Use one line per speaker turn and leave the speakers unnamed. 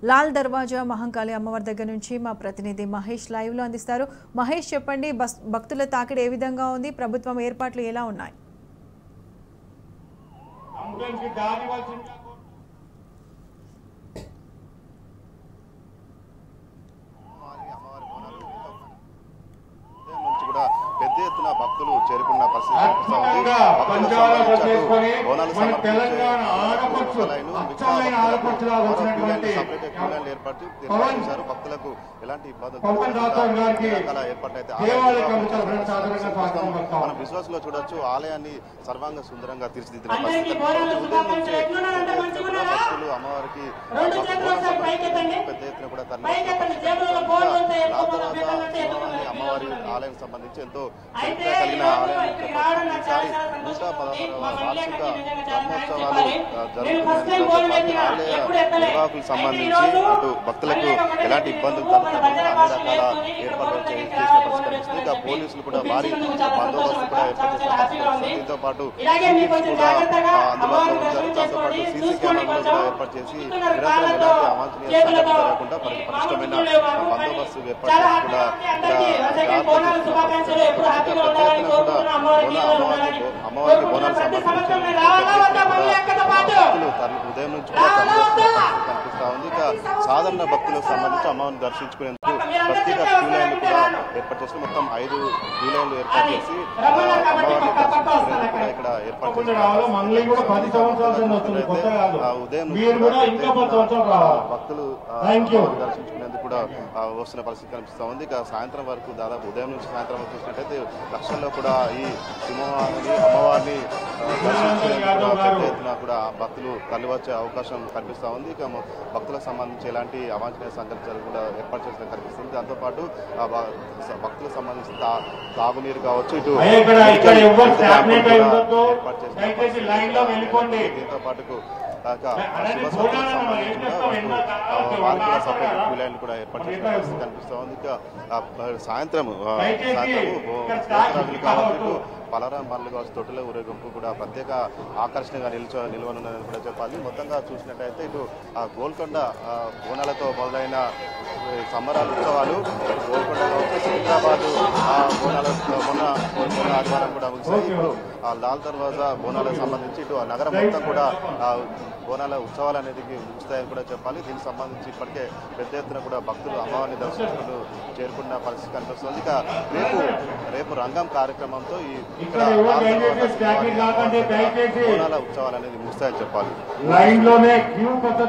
లాల్ దర్వాజా మహంకాళి అమ్మవారి దగ్గర నుంచి మా ప్రతినిధి మహేష్ లైవ్ లో అందిస్తారు. మహేష్ చెప్పండి, భక్తుల తాకిడి ఏ విధంగా ఉంది, ప్రభుత్వం ఏర్పాట్లు ఎలా ఉన్నాయి?
పెద్ద ఎత్తున భక్తులు చేరుకున్న పరిస్థితి ఏర్పాటు చేశారు. భక్తులకు ఎలాంటి ఇబ్బందులు ఏర్పాటైతే మనం విశ్వాస్ లో చూడొచ్చు. ఆలయాన్ని సర్వాంగ సుందరంగా తీర్చిదిద్దిన పరిస్థితి. భక్తులు అమ్మవారికి పెద్ద ఎత్తున కూడా అమ్మవారి ఆలయానికి సంబంధించి ఎంతో చరిత్ర కలిగిన ఆలయం. ఈసారి 116వ వార్షిక బ్రహ్మోత్సవాలు జరుగుతున్నాయి. ఆలయ నిర్వాహకులకు సంబంధించి అటు భక్తులకు ఎలాంటి ఇబ్బందులు కలగకుండా అన్ని రకాల ఏర్పాట్లు చేసిన పరిస్థితి. ఇక పోలీసులు కూడా భారీ బందోబస్తు కూడా ఏర్పాటు చేసిన పరిస్థితి. దీంతో పాటు కూడా అందుబాటులో ఉంచారు. దాంతో పాటు సీసీ కెమెరాలు కూడా ఏర్పాటు చేసి నిరంతరం ఎలాంటి అవాంఛనీయ సంఘటనలు జరగకుండా పటిష్టమైన బందోబస్తు ఏర్పాటు చేసి కూడా అమ్మవారికి బోనాలు సంబంధించి ఉదయం నుంచి కనిపిస్తా ఉంది. ఇక సాధారణ భక్తులకు సంబంధించి అమ్మవారిని దర్శించుకునేందుకు ప్రత్యేక క్యూ లైన్లు కూడా ఏర్పాటు చేసి మొత్తం 5 క్యూ లైన్లు ఏర్పాటు చేసి అమ్మవారిని దర్శించుకునేందుకు కూడా ఇక్కడ ఏర్పాటు చేసి ఉదయం భక్తులు దర్శించుకునేందుకు కూడా వస్తున్న పరిస్థితి కనిపిస్తా ఉంది. ఇక సాయంత్రం వరకు దాదాపు ఉదయం నుంచి సాయంత్రం వరకు చూసినట్టయితే లక్షల్లో కూడా ఈ సింహవాహిని అమ్మవారిని దర్శించుకునేందుకు పెద్ద ఎత్తున కూడా భక్తులు తరలి వచ్చే అవకాశం కనిపిస్తా ఉంది. ఇక భక్తులకు సంబంధించి ఎలాంటి అవాంఛనీయ సంఘటనలు కూడా ఏర్పాటు చేసిన కనిపిస్తుంది. దాంతోపాటు భక్తులకు సంబంధించి తాగునీరు కావచ్చు, ఇటు ఏర్పాటు చేసిన దీంతో పాటు సపరేట్ క్యూ లైన్ కూడా ఏర్పాటు చేసిన పరిస్థితి కనిపిస్తా ఉంది. ఇక సాయంత్రం కావచ్చు, పలరాం బండ్లు కావచ్చు, తొట్టుల ఊరేగింపు కూడా ప్రత్యేక ఆకర్షణగా నిల్వనున్నదని కూడా చెప్పాలి. మొత్తంగా చూసినట్టయితే ఇటు గోల్కొండ బోనాలతో మొదలైన సంబరాలు ఉత్సవాలు గోల్కొండ కావచ్చు, సికింద్రాబాద్ బోనాలతో మొన్న ఆదివారం కూడా ముగిసాయి. ఇప్పుడు లాల్ దర్వాజా బోనాలకు సంబంధించి ఇటు నగరం మొత్తం కూడా బోనాల ఉత్సవాలు అనేది ముగుస్తాయని కూడా చెప్పాలి. దీనికి సంబంధించి ఇప్పటికే పెద్ద ఎత్తున కూడా భక్తులు అమ్మవారిని దర్శించుకుంటూ చేరుకున్న పరిస్థితి కనిపిస్తుంది. ఇక రేపు రంగం కార్యక్రమంతో ఇక్కడ బోనాల ఉత్సవాలు అనేది ముగుస్తాయని చెప్పాలి.